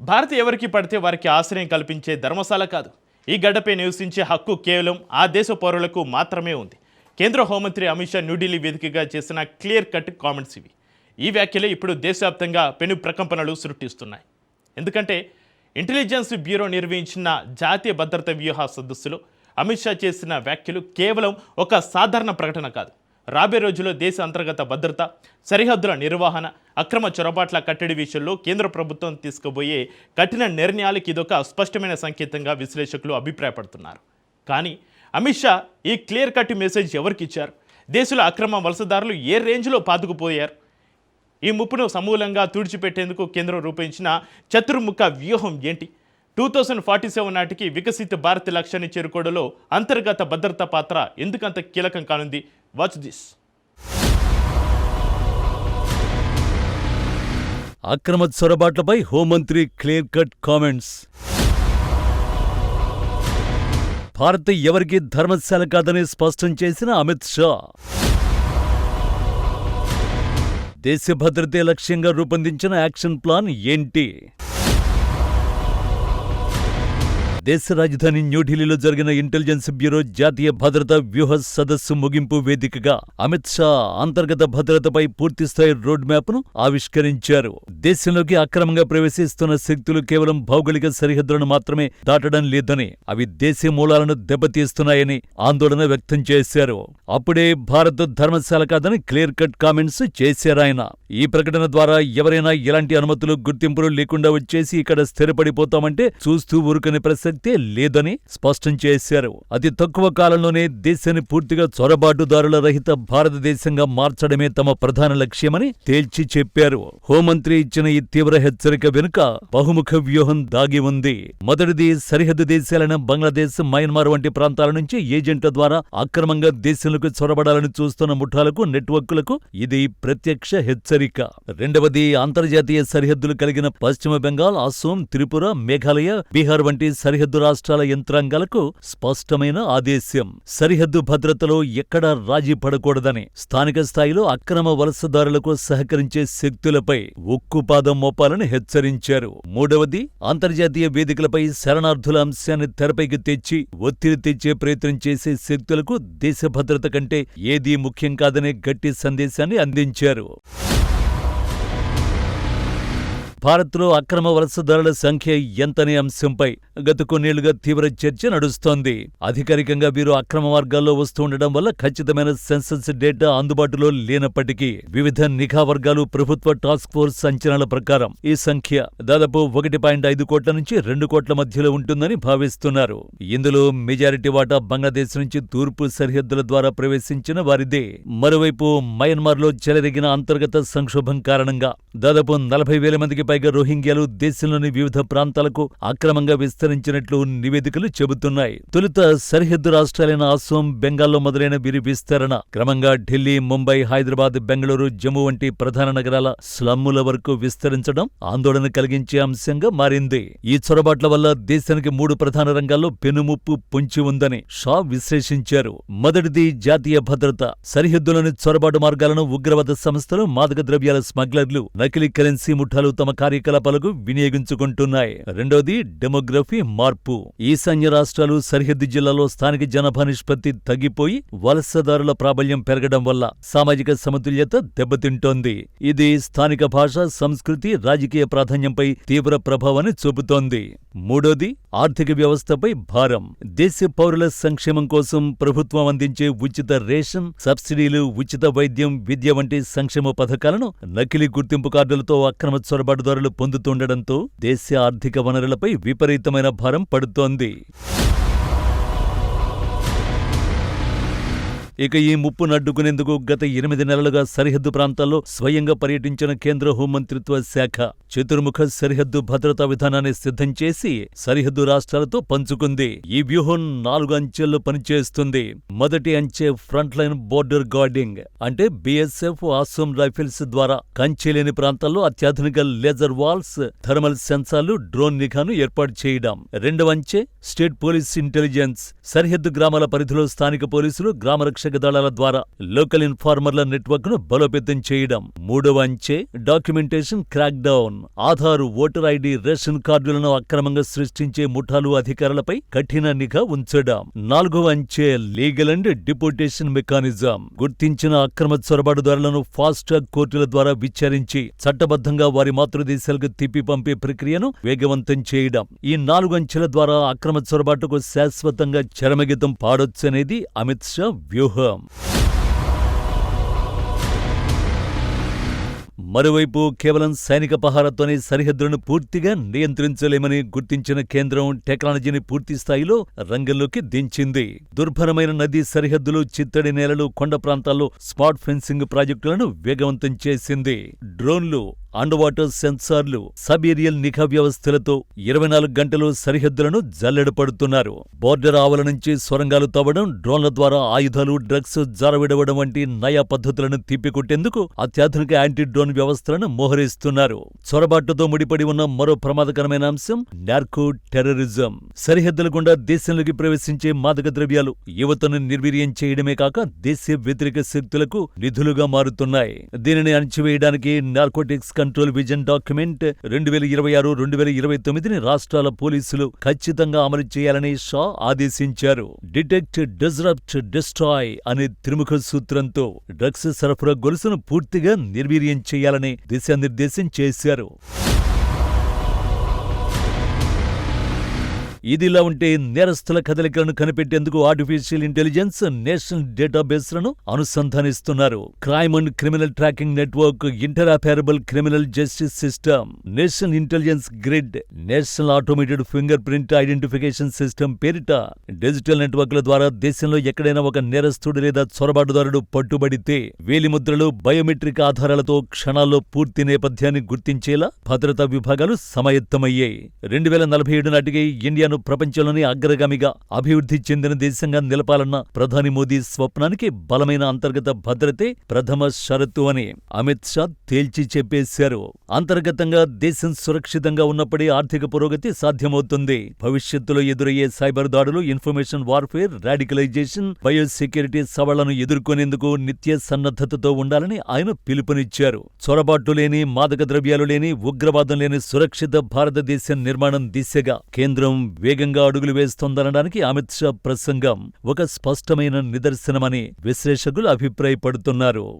భారత్ ఎవరికి పడితే వారికి ఆశ్రయం కల్పించే ధర్మశాల కాదు. ఈ గడ్డపై నివసించే హక్కు కేవలం ఆ దేశ పౌరులకు మాత్రమే ఉంది. కేంద్ర హోంమంత్రి అమిత్ షా న్యూఢిల్లీ వేదికగా చేసిన క్లియర్ కట్ కామెంట్స్ ఇవి. ఈ వ్యాఖ్యలే ఇప్పుడు దేశవ్యాప్తంగా పెను ప్రకంపనలు సృష్టిస్తున్నాయి. ఎందుకంటే ఇంటెలిజెన్స్ బ్యూరో నిర్వహించిన జాతీయ భద్రతా వ్యూహ సదస్సులో అమిత్ షా చేసిన వ్యాఖ్యలు కేవలం ఒక సాధారణ ప్రకటన కాదు. రాబోయే రోజుల్లో దేశ అంతర్గత భద్రత, సరిహద్దుల నిర్వహణ, అక్రమ చొరబాట్ల కట్టడి విషయంలో కేంద్ర ప్రభుత్వం తీసుకుపోయే కఠిన నిర్ణయాలకు ఇదొక స్పష్టమైన సంకేతంగా విశ్లేషకులు అభిప్రాయపడుతున్నారు. కానీ అమిత్ షా ఈ క్లియర్ కట్ మెసేజ్ ఎవరికి ఇచ్చారు? దేశంలో అక్రమ వలసదారులు ఏ రేంజ్లో పాతుకుపోయారు? ఈ ముప్పును సమూలంగా తుడిచిపెట్టేందుకు కేంద్రం రూపొందించిన చతుర్ముఖ వ్యూహం ఏంటి? 2047 నాటికి వికసిత భారత్ లక్ష్యాన్ని చేరుకోవడంలో అంతర్గత భద్రతా పాత్ర ఎందుకంత కీలకం కానుంది? Watch this. అక్రమ చొరబాట్లపై హోంమంత్రి క్లియర్ కట్ కామెంట్స్. భారత్ ఎవరికి ధర్మశాల కాదని స్పష్టం చేసిన అమిత్ షా. దేశ భద్రతే లక్ష్యంగా రూపొందించిన యాక్షన్ ప్లాన్ ఏంటి? దేశ రాజధాని న్యూఢిల్లీలో జరిగిన ఇంటెలిజెన్స్ బ్యూరో జాతీయ భద్రతా వ్యూహ సదస్సు ముగింపు వేదికగా అమిత్ షా అంతర్గత భద్రతపై పూర్తిస్థాయి రోడ్ మ్యాప్ను ఆవిష్కరించారు. దేశంలోకి అక్రమంగా ప్రవేశిస్తున్న శక్తులు కేవలం భౌగోళిక సరిహద్దులను మాత్రమే దాటడం లేదని, అవి దేశ మూలాలను దెబ్బతీస్తున్నాయని ఆందోళన వ్యక్తం చేశారు. అప్పుడే భారత్ ధర్మశాల కాదని క్లియర్ కట్ కామెంట్స్ చేశారాయన. ఈ ప్రకటన ద్వారా ఎవరైనా ఎలాంటి అనుమతులు, గుర్తింపులు లేకుండా వచ్చేసి ఇక్కడ స్థిరపడిపోతామంటే చూస్తూ ఊరుకునే ప్రసక్తే లేదని స్పష్టం చేశారు. అతి తక్కువ కాలంలోనే దేశాన్ని పూర్తిగా చొరబాటుదారుల రహిత భారతదేశంగా మార్చడమే తమ ప్రధాన లక్ష్యమని తేల్చి చెప్పారు. హోంమంత్రి ఇచ్చిన ఈ తీవ్ర హెచ్చరిక వెనుక బహుముఖ వ్యూహం దాగి ఉంది. మొదటిది, సరిహద్దు దేశాలైన బంగ్లాదేశ్, మయన్మార్ వంటి ప్రాంతాల నుంచి ఏజెంట్ల ద్వారా అక్రమంగా దేశంలోకి చొరబడాలని చూస్తున్న ముఠాలకు, నెట్వర్క్లకు ఇది ప్రత్యక్ష హెచ్చరిక. రెండవది, అంతర్జాతీయ సరిహద్దులు కలిగిన పశ్చిమ బెంగాల్, అస్సోం, త్రిపుర, మేఘాలయ, బీహార్ వంటి సరిహద్దు రాష్ట్రాల యంత్రాంగాలకు స్పష్టమైన ఆదేశం. సరిహద్దు భద్రతలో ఎక్కడా రాజీ పడకూడదని, స్థానిక స్థాయిలో అక్రమ వలసదారులకు సహకరించే శక్తులపై ఉక్కుపాదం మోపాలని హెచ్చరించారు. మూడవది, అంతర్జాతీయ వేదికలపై శరణార్థుల అంశాన్ని తెరపైకి తెచ్చి ఒత్తిడి తెచ్చే ప్రయత్నం చేసే శక్తులకు దేశ భద్రత కంటే ఏదీ ముఖ్యం కాదనే గట్టి సందేశాన్ని అందించారు. భారత్లో అక్రమ వలసదారుల సంఖ్య ఎంతనే అంశంపై గత కొన్నేళ్లుగా తీవ్ర చర్చ నడుస్తోంది. అధికారికంగా వీరు అక్రమ మార్గాల్లో వస్తుండటం వల్ల ఖచ్చితమైన సెన్సస్ డేటా అందుబాటులో లేనప్పటికీ వివిధ నిఘా వర్గాలు, ప్రభుత్వ టాస్క్ ఫోర్స్ అంచనాల ప్రకారం ఈ సంఖ్య దాదాపు 1.5 కోట్ల నుంచి 2 కోట్ల మధ్యలో ఉంటుందని భావిస్తున్నారు. ఇందులో మెజారిటీ వాటా బంగ్లాదేశ్ నుంచి తూర్పు సరిహద్దుల ద్వారా ప్రవేశించిన వారిదే. మరోవైపు మయన్మార్లో చెలరేగిన అంతర్గత సంక్షోభం కారణంగా దాదాపు 40,000 మందికి పైగా రోహింగ్యాలు దేశంలోని వివిధ ప్రాంతాలకు అక్రమంగా విస్తరించినట్లు నివేదికలు చెబుతున్నాయి. తొలుత సరిహద్దు రాష్ట్రాలైన అస్సోం, బెంగాల్లో మొదలైన వీరి విస్తరణ క్రమంగా ఢిల్లీ, ముంబై, హైదరాబాద్, బెంగళూరు, జమ్మూ వంటి ప్రధాన నగరాల స్లమ్ముల వరకు విస్తరించడం ఆందోళన కలిగించే అంశంగా మారింది. ఈ చొరబాట్ల వల్ల దేశానికి 3 ప్రధాన రంగాల్లో పెనుముప్పు పొంచి ఉందని షా విశ్లేషించారు. మొదటిది, జాతీయ భద్రత. సరిహద్దులోని చొరబాటు మార్గాలను ఉగ్రవాద సంస్థలు, మాదక ద్రవ్యాల స్మగ్లర్లు, నకిలీ కరెన్సీ ముఠాలు తమ కార్యకలాపాలకు వినియోగించుకుంటున్నాయి. రెండోది, డెమోగ్రఫీ మార్పు. ఈశాన్య రాష్ట్రాలు, సరిహద్దు జిల్లాలో స్థానిక జనాభా నిష్పత్తి తగ్గిపోయి వలసదారుల ప్రాబల్యం పెరగడం వల్ల సామాజిక సమతుల్యత దెబ్బతింటోంది. ఇది స్థానిక భాష, సంస్కృతి, రాజకీయ ప్రాధాన్యంపై తీవ్ర ప్రభావాన్ని చూపుతోంది. మూడోది, ఆర్థిక వ్యవస్థపై భారం. దేశ పౌరుల సంక్షేమం కోసం ప్రభుత్వం అందించే ఉచిత రేషన్, సబ్సిడీలు, ఉచిత వైద్యం, విద్య వంటి సంక్షేమ పథకాలను నకిలీ గుర్తింపు కార్డులతో అక్రమ చొరబాటుదారులు పొందుతుండటంతో దేశ ఆర్థిక వనరులపై విపరీతమైన భారం పడుతోంది. ఇక ఈ ముప్పును అడ్డుకునేందుకు గత 8 నెలలుగా సరిహద్దు ప్రాంతాల్లో స్వయంగా పర్యటించిన కేంద్ర హోంమంత్రిత్వ శాఖ చతుర్ముఖ సరిహద్దు భద్రతా విధానాన్ని సిద్ధం చేసి సరిహద్దు రాష్ట్రాలతో పంచుకుంది. ఈ వ్యూహం 4 అంచెల్లో పనిచేస్తుంది. మొదటి అంచె ఫ్రంట్ లైన్ బోర్డర్ గార్డింగ్, అంటే బీఎస్ఎఫ్, అస్సాం రైఫిల్స్ ద్వారా కంచెలేని ప్రాంతాల్లో అత్యాధునిక లేజర్ వాల్స్, థర్మల్ సెన్సార్లు, డ్రోన్ నిఘాను ఏర్పాటు చేయడం. రెండవ అంచె స్టేట్ పోలీస్ ఇంటెలిజెన్స్. సరిహద్దు గ్రామాల పరిధిలో స్థానిక పోలీసులు, గ్రామరక్షక పర్యాటక దళాల ద్వారా లోకల్ ఇన్ఫార్మర్ల నెట్వర్క్ ను బలోపేతం చేయడం. మూడవ అంచె documentation crack down. Aadhaar, voter ID, ration కార్డులను అక్రమంగా సృష్టించే ముఠాలు అధికారులపై కఠిన నిఘా ఉంచడం. నాలుగవ అంచె లీగల్ అండ్ డిపోటేషన్ మెకానిజం. గుర్తించిన అక్రమ చొరబాటుదారులను ఫాస్ట్ ట్రాక్ కోర్టుల ద్వారా విచారించి చట్టబద్ధంగా వారి మాతృదేశాలకు తిప్పి పంపే ప్రక్రియను వేగవంతం చేయడం. ఈ 4 అంచెల ద్వారా అక్రమ చొరబాటుకు శాశ్వతంగా చరమగీతం పాడొచ్చనేది అమిత్ షా వ్యూహం. మరోవైపు కేవలం సైనిక పహారాతోనే సరిహద్దులను పూర్తిగా నియంత్రించలేమని గుర్తించిన కేంద్రం టెక్నాలజీని పూర్తి స్థాయిలో రంగంలోకి దించింది. దుర్భరమైన నదీ సరిహద్దులు, చిత్తడి నేలలు, కొండ ప్రాంతాల్లో స్మార్ట్ ఫెన్సింగ్ ప్రాజెక్టులను వేగవంతం చేసింది. డ్రోన్లు, అండర్ వాటర్ సెన్సార్లు, సబ్ ఏరియల్ నిఘా వ్యవస్థలతో 24 గంటలు సరిహద్దులను జల్లెడపడుతున్నారు. బోర్డర్ ఆవల నుంచి సొరంగాలు తవ్వడం, డ్రోన్ల ద్వారా ఆయుధాలు, డ్రగ్స్ జారవిడవడం వంటి నయా పద్ధతులను తిప్పికొట్టేందుకు అత్యాధునిక యాంటీ డ్రోన్ వ్యవస్థలను మోహరిస్తున్నారు. చొరబాటుతో ముడిపడి ఉన్న మరో ప్రమాదకరమైన అంశం నార్కో టెర్రరిజం. సరిహద్దుల గుండా దేశంలోకి ప్రవేశించే మాదక ద్రవ్యాలు యువతను నిర్వీర్యం చేయడమే కాక దేశ వ్యతిరేక శక్తులకు నిధులుగా మారుతున్నాయి. దీనిని అణచివేయడానికి నార్కోటిక్స్ కంట్రోల్ విజన్ డాక్యుమెంట్ 2026-2029ని రాష్ట్రాల పోలీసులు ఖచ్చితంగా అమలు చేయాలని షా ఆదేశించారు. డిటెక్ట్, డిస్రప్ట్, డిస్ట్రాయ్ అనే త్రిముఖ సూత్రంతో డ్రగ్స్ సరఫరా గొలుసును పూర్తిగా నిర్వీర్యం చేయాలని దిశానిర్దేశం చేశారు. ఇదిలా ఉంటే నేరస్తుల కదలికలను కనిపెట్టేందుకు ఆర్టిఫిషియల్ ఇంటెలిజెన్స్ నేషనల్ డేటాబేస్లను అనుసంధానిస్తున్నారు. Crime and criminal tracking network, interoperable criminal justice system, national intelligence grid, national automated fingerprint identification system పేరిట డిజిటల్ నెట్వర్క్ల ద్వారా దేశంలో ఎక్కడైనా ఒక నేరస్తుడు లేదా చొరబాటుదారుడు పట్టుబడితే వేలిముద్రలు, బయోమెట్రిక్ ఆధారాలతో క్షణాల్లో పూర్తి నేపథ్యాన్ని గుర్తించేలా భద్రతా విభాగాలు సమాయత్తమయ్యాయి. 2047 నాటికి ఇండియా ప్రపంచంలోని అగ్రగామిగా అభివృద్ధి చెందిన దేశంగా నిలపాలన్న ప్రధాని మోదీ స్వప్నానికి బలమైన అంతర్గత భద్రతే ప్రథమ షరతు అని అమిత్ షా తేల్చి చెప్పేశారు. అంతర్గతంగా దేశం సురక్షితంగా ఉన్నప్పుడే ఆర్థిక పురోగతి సాధ్యమవుతుంది. భవిష్యత్తులో ఎదురయ్యే సైబర్ దాడులు, ఇన్ఫర్మేషన్ వార్ఫేర్, రాడికలైజేషన్, బయోసెక్యూరిటీ సవాళ్లను ఎదుర్కొనేందుకు నిత్య సన్నద్ధతతో ఉండాలని ఆయన పిలుపునిచ్చారు. చొరబాటు లేని, మాదక ద్రవ్యాలు లేని, ఉగ్రవాదం లేని సురక్షిత భారతదేశం నిర్మాణం దిశగా కేంద్రం వేగంగా అడుగులు వేస్తోందనడానికి అమిత్ షా ప్రసంగం ఒక స్పష్టమైన నిదర్శనమని విశ్లేషకులు అభిప్రాయపడుతున్నారు.